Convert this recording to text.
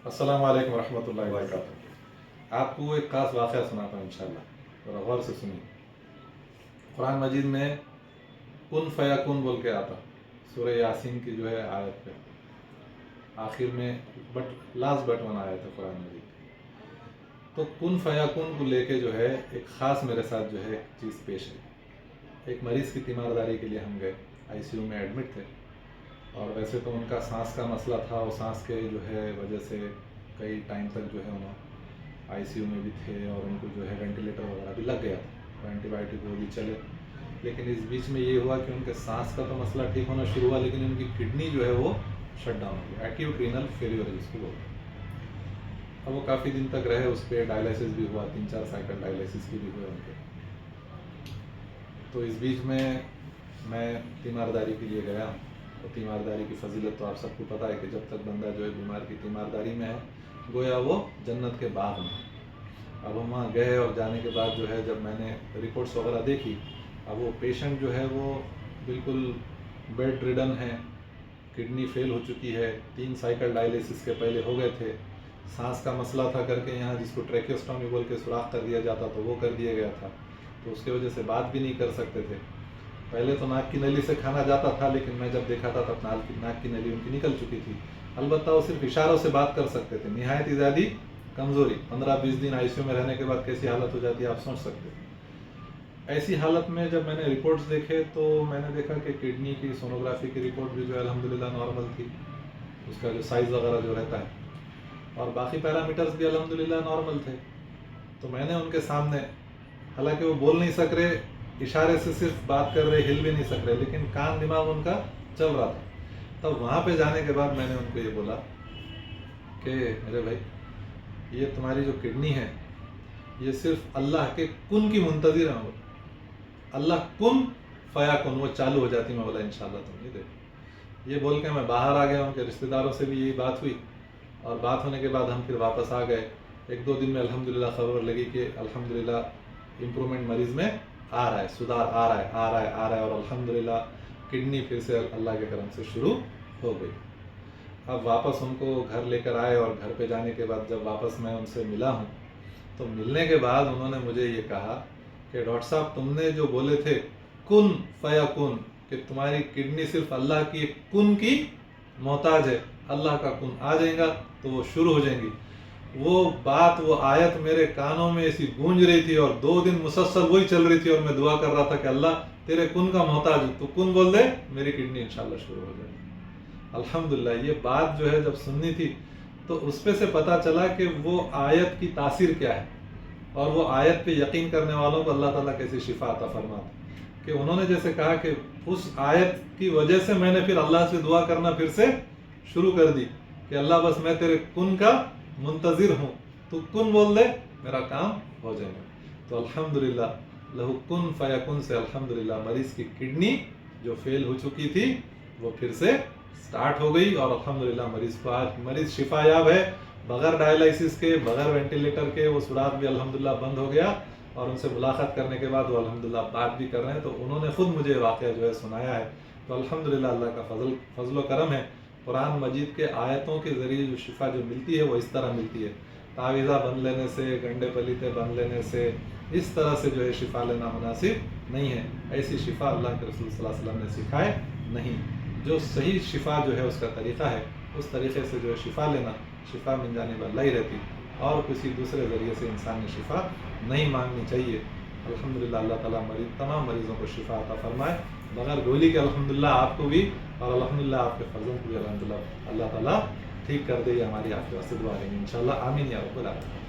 السلام علیکم ورحمۃ اللہ وبرکاتہ۔ آپ کو ایک خاص واقعہ سناتا ہوں انشاءاللہ، ذرا غور سے سنیے۔ قرآن مجید میں کن فیکون بول کے آتا، سورہ یاسین کی جو ہے آیت پہ آخر میں لاسٹ بٹ ون آیت ہے قرآن مجید۔ تو کن فیکون کو لے کے جو ہے ایک خاص میرے ساتھ جو ہے ایک چیز پیش ہے۔ ایک مریض کی تیمارداری کے لیے ہم گئے، آئی سی یو میں ایڈمٹ تھے، اور ویسے تو ان کا سانس کا مسئلہ تھا، اور سانس کے جو ہے وجہ سے کئی ٹائم تک جو ہے انہوں آئی سی یو میں بھی تھے، اور ان کو جو ہے وینٹیلیٹر وغیرہ بھی لگ گیا تھا، اینٹی بایوٹک وہ بھی چلے۔ لیکن اس بیچ میں یہ ہوا کہ ان کے سانس کا تو مسئلہ ٹھیک ہونا شروع ہوا، لیکن ان کی کڈنی جو ہے وہ شٹ ڈاؤن ہو گئی، ایکیوٹ رینل فیلیور جس کو بولتے ہیں۔ اب وہ کافی دن تک رہے، اس پہ ڈائلائسس بھی ہوا، 3-4 سائیکل ڈائلائسس کی بھی ہوئے ان کے۔ تو اس بیچ میں تیمارداری کے لیے گیا، اور تیمارداری کی فضیلت تو آپ سب کو پتہ ہے کہ جب تک بندہ جو ہے بیمار کی تیمارداری میں ہے، گویا وہ جنت کے باغ میں۔ اب ہم وہاں گئے، اور جانے کے بعد جو ہے جب میں نے رپورٹس وغیرہ دیکھی، اب وہ پیشنٹ جو ہے وہ بالکل بیڈ ریڈن ہے، کڈنی فیل ہو چکی ہے، 3 سائیکل ڈائلائسس کے پہلے ہو گئے تھے، سانس کا مسئلہ تھا کر کے یہاں جس کو ٹریکیوسٹومی بول کے سوراخ کر دیا جاتا تو وہ کر دیا گیا تھا، تو اس کی وجہ سے بات بھی نہیں کر سکتے تھے۔ پہلے تو ناک کی نلی سے کھانا جاتا تھا، لیکن میں جب دیکھا تھا تب ناک کی نلی ان کی نکل چکی تھی۔ البتہ وہ صرف اشاروں سے بات کر سکتے تھے، نہایت ہی زیادہ کمزوری، 15-20 دن آئی سی یو میں رہنے کے بعد کیسی حالت ہو جاتی ہے آپ سوچ سکتے ہیں۔ ایسی حالت میں جب میں نے رپورٹس دیکھے تو میں نے دیکھا کہ کڈنی کی سونوگرافی کی رپورٹ بھی جو ہے الحمدللہ نارمل تھی، اس کا جو سائز وغیرہ جو رہتا ہے، اور باقی پیرامیٹرز بھی الحمدللہ نارمل تھے۔ تو میں نے ان کے سامنے، حالانکہ وہ بول نہیں سک رہے، اشارے سے صرف بات کر رہے، ہل بھی نہیں سک رہے، لیکن کان دماغ ان کا چل رہا تھا۔ تب وہاں پہ جانے کے بعد میں نے ان کو یہ بولا کہ میرے بھائی، یہ تمہاری جو کڈنی ہے یہ صرف اللہ کے کن کی منتظر ہے، اللہ کن فیکن وہ چالو ہو جاتی۔ میں بولا انشاءاللہ تم یہ دیکھو۔ یہ بول کے میں باہر آ گیا، ان کے رشتہ داروں سے بھی یہی بات ہوئی، اور بات ہونے کے بعد ہم پھر واپس آ گئے۔ 1-2 دن میں الحمدللہ خبر لگی کہ الحمدللہ امپرومنٹ مریض میں آ رہا ہے، سدھار آ رہا ہے، اور الحمدللہ کڈنی پھر سے اللہ کے کرم سے شروع ہو گئی۔ اب واپس ان کو گھر لے کر آئے، اور گھر پہ جانے کے بعد جب واپس میں ان سے ملا ہوں، تو ملنے کے بعد انہوں نے مجھے یہ کہا کہ ڈاکٹر صاحب تم نے جو بولے تھے کن فیکن، کہ تمہاری کڈنی صرف اللہ کی کن کی محتاج ہے، اللہ کا کن آ جائے گا تو وہ شروع ہو جائیں گی۔ وہ بات، وہ آیت میرے کانوں میں ایسی گونج رہی تھی، اور 2 دن مسلسل وہی چل رہی تھی، اور میں دعا کر رہا تھا کہ اللہ تیرے کن کا محتاج ہوں، تو کن بول دے، میری کڈنی انشاءاللہ شروع ہو جائے گی۔ الحمدللہ یہ بات جو ہے جب سننی تھی تو اس پہ سے پتہ چلا کہ وہ آیت کی تاثیر کیا ہے، اور وہ آیت پہ یقین کرنے والوں کو اللہ تعالیٰ کیسی شفا عطا فرماتا ہے۔ کہ انہوں نے جیسے کہا کہ اس آیت کی وجہ سے میں نے پھر اللہ سے دعا کرنا پھر سے شروع کر دی کہ اللہ بس میں تیرے کن کا منتظر ہوں، تو کن بول دے، میرا کام ہو جائے گا۔ تو الحمدللہ لہو کن فیکن سے الحمدللہ مریض کی کڈنی جو فیل ہو چکی تھی وہ پھر سے سٹارٹ ہو گئی، اور الحمدللہ مریض شفا یاب ہے، بغیر ڈائلائسس کے، بغیر وینٹیلیٹر کے۔ وہ سوراخ بھی الحمدللہ بند ہو گیا، اور ان سے ملاقات کرنے کے بعد وہ الحمدللہ بات بھی کر رہے ہیں۔ تو انہوں نے خود مجھے واقعہ جو ہے سنایا ہے۔ تو الحمدللہ اللہ کا فضل و کرم ہے، قرآن مجید کے آیتوں کے ذریعے جو شفا جو ملتی ہے وہ اس طرح ملتی ہے۔ تعویذہ بن لینے سے، گنڈے پلیتے بن لینے سے، اس طرح سے جو ہے شفا لینا مناسب نہیں ہے۔ ایسی شفا اللہ کے رسول صلی اللہ علیہ وسلم نے سکھائے نہیں۔ جو صحیح شفا جو ہے اس کا طریقہ ہے، اس طریقے سے جو ہے شفا لینا، شفا من جانب اللہ ہی رہتی، اور کسی دوسرے ذریعے سے انسان نے شفا نہیں مانگنی چاہیے۔ الحمدللہ اللہ تعالیٰ تمام مریضوں کو شفا عطا فرمائے، بغیر گولی کے الحمدللہ آپ کو بھی، اور الحمدللہ آپ کے فرزند کو بھی الحمدللہ اللہ تعالیٰ ٹھیک کر دے۔ یہ ہماری آپ کے واسطے دعا ہے انشاءاللہ، آمین یا رب العالمین۔